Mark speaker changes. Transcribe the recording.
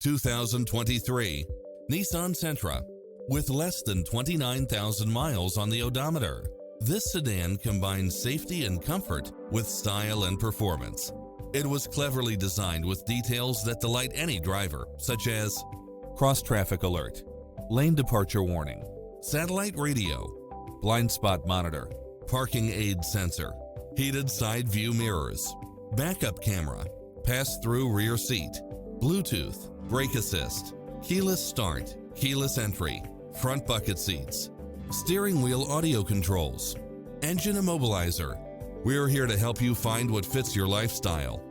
Speaker 1: 2023 Nissan Sentra. With less than 29,000 miles on the odometer, this sedan combines safety and comfort with style and performance. It was cleverly designed with details that delight any driver, such as cross-traffic alert, lane departure warning, satellite radio, blind spot monitor, parking aid sensor, heated side view mirrors, backup camera, pass-through rear seat, Bluetooth, brake assist, keyless start, keyless entry, front bucket seats, steering wheel audio controls, engine immobilizer. We're here to help you find what fits your lifestyle.